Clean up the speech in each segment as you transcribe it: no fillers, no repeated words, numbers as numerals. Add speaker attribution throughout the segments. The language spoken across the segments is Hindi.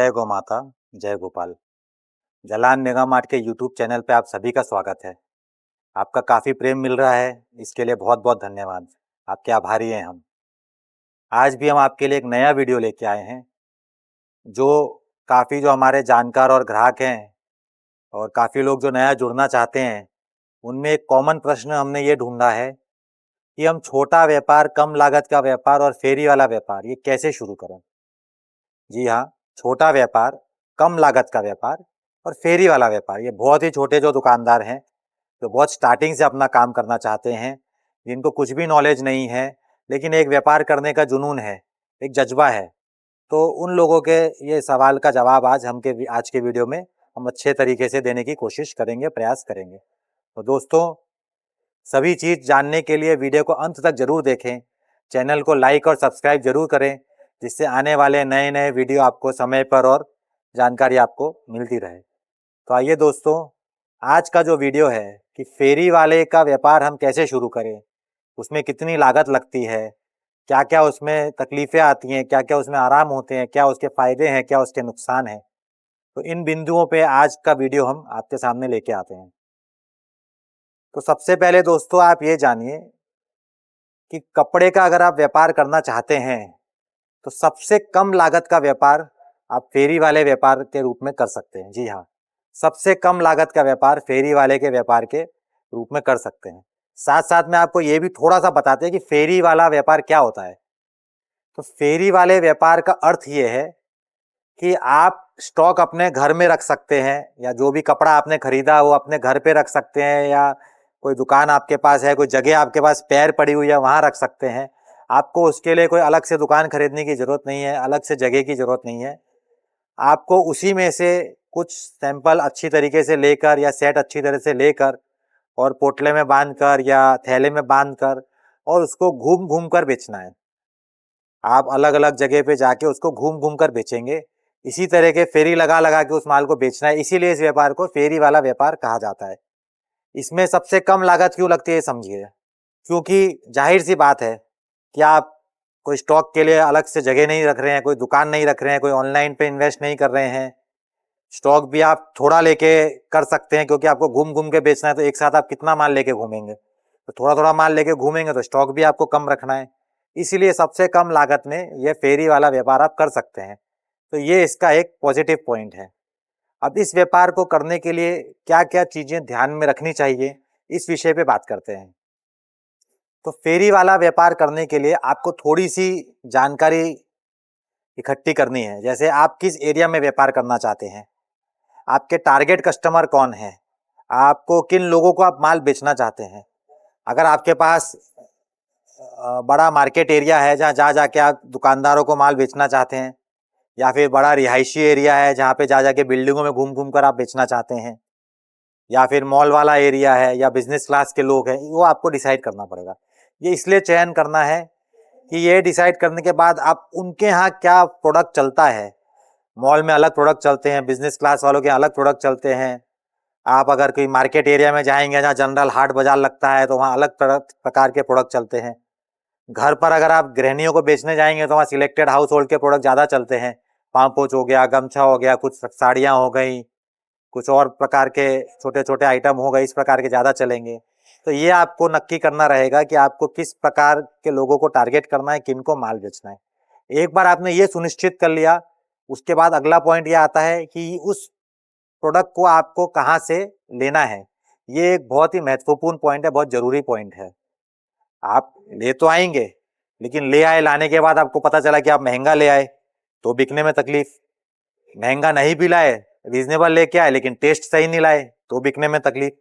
Speaker 1: जय गौ माता, जय गोपाल। जलान निगम मार्ट के यूट्यूब चैनल पे आप सभी का स्वागत है। आपका काफ़ी प्रेम मिल रहा है, इसके लिए बहुत-बहुत धन्यवाद। आपके आभारी हैं हम। आज भी हम आपके लिए एक नया वीडियो लेके आए हैं, जो काफ़ी जो हमारे जानकार और ग्राहक हैं और काफ़ी लोग जो नया जुड़ना चाहते हैं, उनमें एक कॉमन प्रश्न हमने ये ढूँढा है कि हम छोटा व्यापार, कम लागत का व्यापार और फेरी वाला व्यापार, ये कैसे शुरू करें? जी हाँ, छोटा व्यापार, कम लागत का व्यापार और फेरी वाला व्यापार। ये बहुत ही छोटे जो दुकानदार हैं, जो बहुत स्टार्टिंग से अपना काम करना चाहते हैं, जिनको कुछ भी नॉलेज नहीं है, लेकिन एक व्यापार करने का जुनून है, एक जज़्बा है। तो उन लोगों के ये सवाल का जवाब आज के वीडियो में हम अच्छे तरीके से देने की कोशिश करेंगे, प्रयास करेंगे। तो दोस्तों, सभी चीज़ जानने के लिए वीडियो को अंत तक ज़रूर देखें। चैनल को लाइक और सब्सक्राइब ज़रूर करें, जिससे आने वाले नए-नए वीडियो आपको समय पर और जानकारी आपको मिलती रहे। तो आइए दोस्तों, आज का जो वीडियो है कि फेरी वाले का व्यापार हम कैसे शुरू करें, उसमें कितनी लागत लगती है, क्या-क्या उसमें तकलीफ़ें आती हैं, क्या-क्या उसमें आराम होते हैं, क्या उसके फ़ायदे हैं, क्या उसके नुकसान हैं। तो इन बिंदुओं पे आज का वीडियो हम आपके सामने लेके आते हैं। तो सबसे पहले दोस्तों आप ये जानिए कि कपड़े का अगर आप व्यापार करना चाहते हैं, तो सबसे कम लागत का व्यापार आप फेरी वाले व्यापार के रूप में कर सकते हैं। जी हाँ, सबसे कम लागत का व्यापार फेरी वाले के व्यापार के रूप में कर सकते हैं। साथ-साथ में आपको ये भी थोड़ा-सा बताते हैं कि फेरी वाला व्यापार क्या होता है। तो फेरी वाले व्यापार का अर्थ ये है कि आप स्टॉक अपने घर में रख सकते हैं, या जो भी कपड़ा आपने खरीदा वो अपने घर पे रख सकते हैं, या कोई दुकान आपके पास है, कोई जगह आपके पास स्पेयर पड़ी हुई है, वहाँ रख सकते हैं। आपको उसके लिए कोई अलग से दुकान खरीदने की ज़रूरत नहीं है, अलग से जगह की ज़रूरत नहीं है। आपको उसी में से कुछ सैंपल अच्छी तरीके से लेकर या सेट अच्छी तरह से लेकर और पोटले में बांधकर या थैले में बांधकर और उसको घूम-घूम कर बेचना है। आप अलग-अलग जगह पे जाके उसको घूम-घूम कर बेचेंगे। इसी तरह के फेरी लगा-लगा के उस माल को बेचना है, इसीलिए इस व्यापार को फेरी वाला व्यापार कहा जाता है। इसमें सबसे कम लागत क्यों लगती है समझिए। क्योंकि ज़ाहिर-सी बात है कि आप कोई स्टॉक के लिए अलग से जगह नहीं रख रहे हैं, कोई दुकान नहीं रख रहे हैं, कोई ऑनलाइन पे इन्वेस्ट नहीं कर रहे हैं। स्टॉक भी आप थोड़ा लेके कर सकते हैं, क्योंकि आपको घूम-घूम के बेचना है, तो एक साथ आप कितना माल लेके घूमेंगे? तो थोड़ा-थोड़ा माल लेके घूमेंगे तो स्टॉक भी आपको कम रखना है। इसीलिए सबसे कम लागत में ये फेरी वाला व्यापार आप कर सकते हैं। तो ये इसका एक पॉजिटिव पॉइंट है। अब इस व्यापार को करने के लिए क्या-क्या चीज़ें ध्यान में रखनी चाहिए, इस विषय पे बात करते हैं। तो फेरी वाला व्यापार करने के लिए आपको थोड़ी-सी जानकारी इकट्ठी करनी है। जैसे आप किस एरिया में व्यापार करना चाहते हैं? आपके टारगेट कस्टमर कौन है? आपको किन लोगों को आप माल बेचना चाहते हैं? अगर आपके पास बड़ा मार्केट एरिया है, जहाँ जा जाके आप दुकानदारों को माल बेचना चाहते हैं, या फिर बड़ा रिहायशी एरिया है, जहाँ पे जा जाके बिल्डिंगों में घूम-घूम कर आप बेचना चाहते हैं, या फिर मॉल वाला एरिया है, या बिज़नेस क्लास के लोग हैं, वो आपको डिसाइड करना पड़ेगा। ये इसलिए चयन करना है कि ये डिसाइड करने के बाद आप उनके यहाँ क्या प्रोडक्ट चलता है। मॉल में अलग प्रोडक्ट चलते हैं, बिज़नेस क्लास वालों के अलग प्रोडक्ट चलते हैं। आप अगर कोई मार्केट एरिया में जाएँगे जहाँ जनरल हाट बाज़ार लगता है, तो वहाँ अलग प्रकार के प्रोडक्ट चलते हैं। घर पर अगर आप गृहिणियों को बेचने जाएँगे तो वहाँ सिलेक्टेड हाउस होल्ड के प्रोडक्ट ज़्यादा चलते हैं। पाँव पोंछ हो गया, गमछा हो गया, कुछ साड़ियाँ हो गई, कुछ और प्रकार के छोटे-छोटे आइटम हो गए, इस प्रकार के ज़्यादा चलेंगे। तो ये आपको नक्की करना रहेगा कि आपको किस प्रकार के लोगों को टारगेट करना है, किनको माल बेचना है। एक बार आपने ये सुनिश्चित कर लिया, उसके बाद अगला पॉइंट ये आता है कि उस प्रोडक्ट को आपको कहाँ से लेना है। ये एक बहुत ही महत्वपूर्ण पॉइंट है, बहुत ज़रूरी पॉइंट है। आप ले तो आएँगे, लेकिन ले आए, लाने के बाद आपको पता चला कि आप महँगा ले आए, तो बिकने में तकलीफ। महँगा नहीं भी लाए, रीज़नेबल लेके आए, लेकिन टेस्ट सही नहीं लाए, तो बिकने में तकलीफ।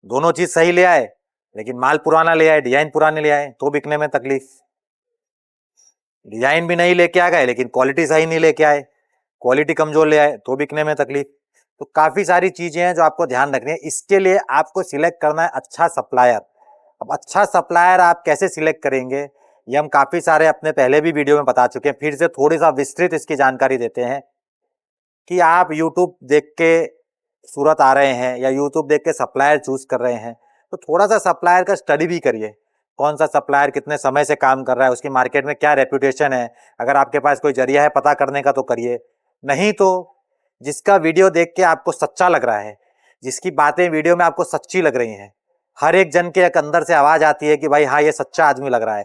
Speaker 1: दोनों चीज़ सही ले आए, लेकिन माल पुराना ले आए, डिज़ाइन पुराने ले आए, तो बिकने में तकलीफ। डिज़ाइन भी नहीं लेके आ गए, लेकिन क्वालिटी सही नहीं लेके आए, क्वालिटी कमज़ोर ले आए, तो बिकने में तकलीफ। तो काफ़ी सारी चीज़ें हैं जो आपको ध्यान रखनी है। इसके लिए आपको सिलेक्ट करना है अच्छा सप्लायर। अब अच्छा सप्लायर आप कैसे सिलेक्ट करेंगे, ये हम काफ़ी सारे अपने पहले भी वीडियो में बता चुके हैं। फिर से थोड़ी-सा विस्तृत इसकी जानकारी देते हैं कि आप यूट्यूब देख के सूरत आ रहे हैं, या यूट्यूब देख के सप्लायर चूज़ कर रहे हैं, तो थोड़ा-सा सप्लायर का स्टडी भी करिए। कौन सा सप्लायर कितने समय से काम कर रहा है, उसकी मार्केट में क्या रेपुटेशन है। अगर आपके पास कोई जरिया है पता करने का तो करिए, नहीं तो जिसका वीडियो देख के आपको सच्चा लग रहा है, जिसकी बातें वीडियो में आपको सच्ची लग रही हैं, हर एक जन के एक अंदर से आवाज आती है कि भाई हाँ ये सच्चा आदमी लग रहा है,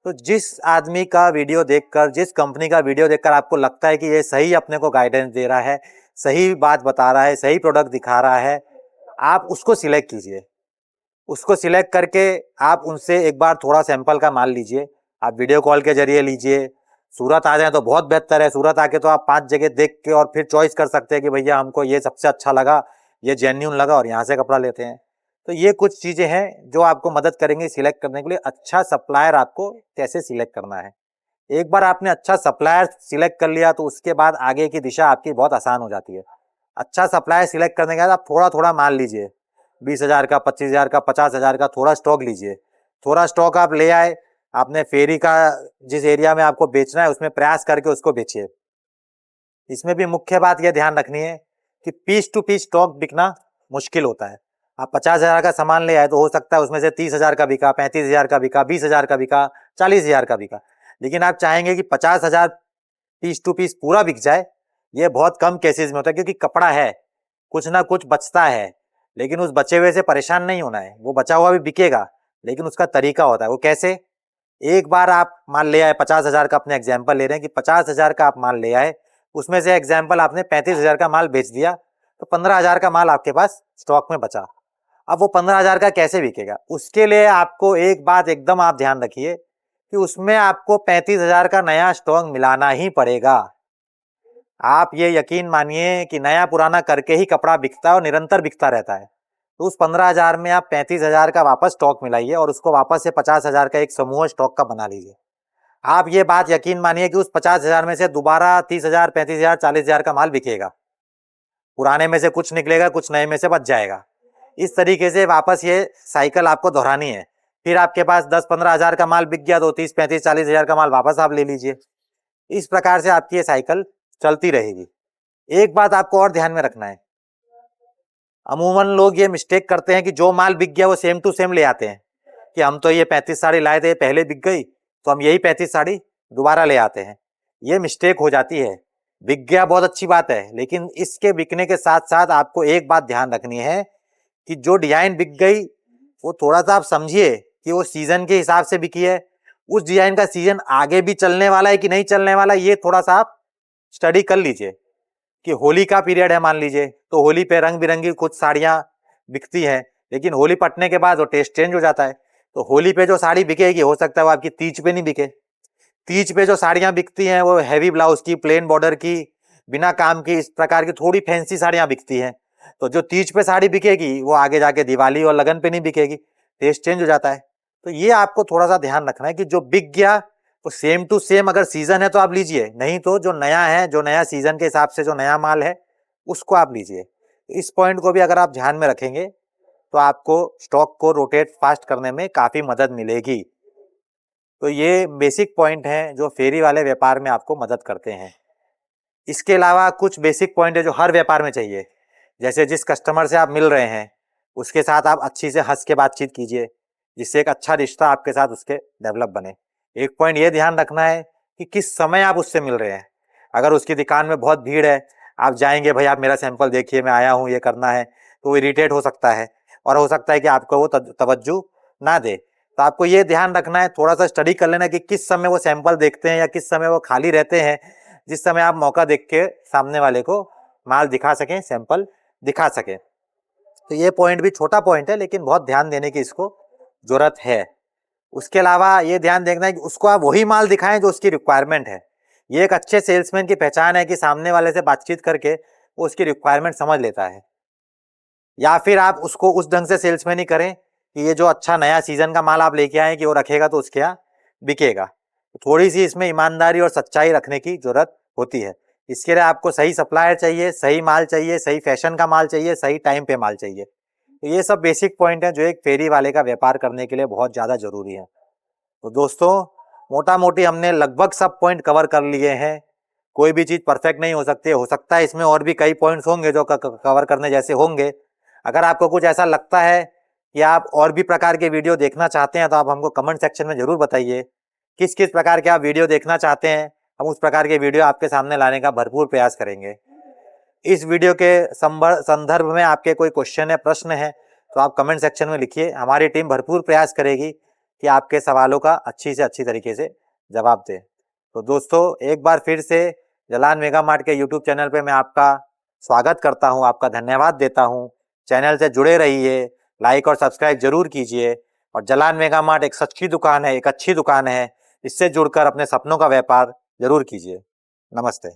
Speaker 1: तो जिस आदमी का वीडियो देखकर, जिस कंपनी का वीडियो देखकर आपको लगता है कि ये सही अपने को गाइडेंस दे रहा है, सही बात बता रहा है, सही प्रोडक्ट दिखा रहा है, आप उसको सिलेक्ट कीजिए। उसको सिलेक्ट करके आप उनसे एक बार थोड़ा सैंपल का माल लीजिए। आप वीडियो कॉल के जरिए लीजिए, सूरत आ जाए तो बहुत बेहतर है। सूरत आके तो आप 5 जगह देख के और फिर चॉइस कर सकते हैं कि भैया हमको ये सबसे अच्छा लगा, ये जेन्युइन लगा और यहाँ से कपड़ा लेते हैं। तो ये कुछ चीजें हैं जो आपको मदद करेंगे सिलेक्ट करने के लिए अच्छा सप्लायर आपको कैसे सिलेक्ट करना है। एक बार आपने अच्छा सप्लायर सिलेक्ट कर लिया तो उसके बाद आगे की दिशा आपकी बहुत आसान हो जाती है। अच्छा सप्लायर सिलेक्ट करने के बाद आप थोड़ा थोड़ा माल लीजिए, 20,000 का, 25,000 का, 50,000 का थोड़ा स्टॉक लीजिए। थोड़ा स्टॉक आप ले आए, आपने फेरी का जिस एरिया में आपको बेचना है उसमें प्रयास करके उसको बेचिए। इसमें भी मुख्य बात यह ध्यान रखनी है कि पीस टू पीस स्टॉक बिकना मुश्किल होता है। आप 50,000 का सामान ले आए तो हो सकता है उसमें से 30,000 का बिका, 35,000 का बिका, 20,000 का बिका, 40,000 का बिका, लेकिन आप चाहेंगे कि 50,000 पीस टू पीस पूरा बिक जाए। ये बहुत कम केसेस में होता है क्योंकि कपड़ा है, कुछ ना कुछ बचता है, लेकिन उस बचे हुए से परेशान नहीं होना है। वो बचा हुआ भी बिकेगा, लेकिन उसका तरीका होता है। वो कैसे? एक बार आप माल ले आए 50,000 का, अपने एग्जाम्पल ले रहे हैं कि 50,000 का आप माल ले आए, उसमें से एग्जाम्पल आपने 35,000 का माल बेच दिया, तो 15,000 का माल आपके पास स्टॉक में बचा। अब वो 15,000 का कैसे बिकेगा? उसके लिए आपको एक बात एकदम आप ध्यान रखिए कि उसमें आपको 35,000 का नया स्टॉक मिलाना ही पड़ेगा। आप ये यकीन मानिए कि नया पुराना करके ही कपड़ा बिकता है और निरंतर बिकता रहता है। तो उस 15,000 में आप 35,000 का वापस स्टॉक मिलाइए और उसको वापस से 50,000 का एक समूह स्टॉक का बना लीजिए। आप ये बात यकीन मानिए कि उस 50,000 में से दोबारा 30,000, 35,000, 40,000 का माल बिकेगा। पुराने में से कुछ निकलेगा, कुछ नए में से बच जाएगा। इस तरीके से वापस ये साइकिल आपको दोहरानी है। फिर आपके पास 10-15,000 का माल बिक गया तो 30-35-40,000 का माल वापस आप ले लीजिए। इस प्रकार से आपकी ये साइकिल चलती रहेगी। एक बात आपको और ध्यान में रखना है, अमूमन लोग ये मिस्टेक करते हैं कि जो माल बिक गया वो सेम टू सेम ले आते हैं कि हम तो ये 35 साड़ी लाए थे, पहले बिक गई तो हम यही 35 साड़ी दोबारा ले आते हैं। ये मिस्टेक हो जाती है। बिक गया बहुत अच्छी बात है, लेकिन इसके बिकने के साथ साथ आपको एक बात ध्यान रखनी है कि जो डिजाइन बिक गई वो थोड़ा सा आप समझिए कि वो सीजन के हिसाब से बिकी है। उस डिजाइन का सीजन आगे भी चलने वाला है कि नहीं चलने वाला, ये थोड़ा सा आप स्टडी कर लीजिए। कि होली का पीरियड है मान लीजिए, तो होली पे रंग बिरंगी कुछ साड़ियां बिकती हैं, लेकिन होली पटने के बाद वो टेस्ट चेंज हो जाता है। तो होली पे जो साड़ी बिकेगी हो सकता है वो आपकी तीज पे नहीं बिके। तीज पे जो साड़ियां बिकती हैं वो हैवी ब्लाउज की, प्लेन बॉर्डर की, बिना काम की, इस प्रकार की थोड़ी फैंसी साड़ियां बिकती हैं। तो जो तीज पे साड़ी बिकेगी वो आगे जाके दिवाली और लगन पे नहीं बिकेगी, टेस्ट चेंज हो जाता है। तो ये आपको थोड़ा सा ध्यान रखना है कि जो बिक गया तो सेम टू सेम अगर सीजन है तो आप लीजिए, नहीं तो जो नया है, जो नया सीजन के हिसाब से जो नया माल है उसको आप लीजिए। इस पॉइंट को भी अगर आप ध्यान में रखेंगे तो आपको स्टॉक को रोटेट फास्ट करने में काफी मदद मिलेगी। तो ये बेसिक पॉइंट हैं जो फेरी वाले व्यापार में आपको मदद करते हैं। इसके अलावा कुछ बेसिक पॉइंट है जो हर व्यापार में चाहिए। जैसे जिस कस्टमर से आप मिल रहे हैं उसके साथ आप अच्छी से हंस के बातचीत कीजिए, जिससे एक अच्छा रिश्ता आपके साथ उसके डेवलप बने। एक पॉइंट ये ध्यान रखना है कि किस समय आप उससे मिल रहे हैं। अगर उसकी दुकान में बहुत भीड़ है, आप जाएंगे, भाई आप मेरा सैंपल देखिए, मैं आया हूँ, ये करना है, तो वो इरिटेट हो सकता है और हो सकता है कि आपको वो तवज्जो ना दे। तो आपको ये ध्यान रखना है, थोड़ा सा स्टडी कर लेना कि किस समय वो सैंपल देखते हैं या किस समय वो खाली रहते हैं, जिस समय आप मौका देख के सामने वाले को माल दिखा सकें, सैंपल दिखा सकें। तो ये पॉइंट भी छोटा पॉइंट है, लेकिन बहुत ध्यान देने की इसको जरूरत है। उसके अलावा ये ध्यान देखना है कि उसको आप वही माल दिखाएं जो उसकी रिक्वायरमेंट है। ये एक अच्छे सेल्समैन की पहचान है कि सामने वाले से बातचीत करके वो उसकी रिक्वायरमेंट समझ लेता है। या फिर आप उसको उस ढंग से सेल्समैन ही करें कि ये जो अच्छा नया सीजन का माल आप लेके आए कि वो रखेगा तो उसके यहाँ बिकेगा। थोड़ी सी इसमें ईमानदारी और सच्चाई रखने की जरूरत होती है। इसके लिए आपको सही सप्लायर चाहिए, सही माल चाहिए, सही फैशन का माल चाहिए, सही टाइम पे माल चाहिए। तो ये सब बेसिक पॉइंट है जो एक फेरी वाले का व्यापार करने के लिए बहुत ज्यादा जरूरी है। तो दोस्तों, मोटा मोटी हमने लगभग सब पॉइंट कवर कर लिए हैं। कोई भी चीज परफेक्ट नहीं हो सकती, हो सकता है इसमें और भी कई पॉइंट्स होंगे जो कवर करने जैसे होंगे। अगर आपको कुछ ऐसा लगता है कि आप और भी प्रकार के वीडियो देखना चाहते हैं तो आप हमको कमेंट सेक्शन में जरूर बताइए किस किस प्रकार के आप वीडियो देखना चाहते हैं। हम उस प्रकार के वीडियो आपके सामने लाने का भरपूर प्रयास करेंगे। इस वीडियो के संदर्भ में आपके कोई क्वेश्चन है, प्रश्न है तो आप कमेंट सेक्शन में लिखिए। हमारी टीम भरपूर प्रयास करेगी कि आपके सवालों का अच्छी से अच्छी तरीके से जवाब दें। तो दोस्तों, एक बार फिर से जलान मेगा मार्ट के यूट्यूब चैनल पे मैं आपका स्वागत करता हूं, आपका धन्यवाद देता हूं। चैनल से जुड़े रहिए, लाइक और सब्सक्राइब जरूर कीजिए। और जलान मेगा मार्ट एक सच्ची दुकान है, एक अच्छी दुकान है। इससे जुड़कर अपने सपनों का व्यापार जरूर कीजिए। नमस्ते।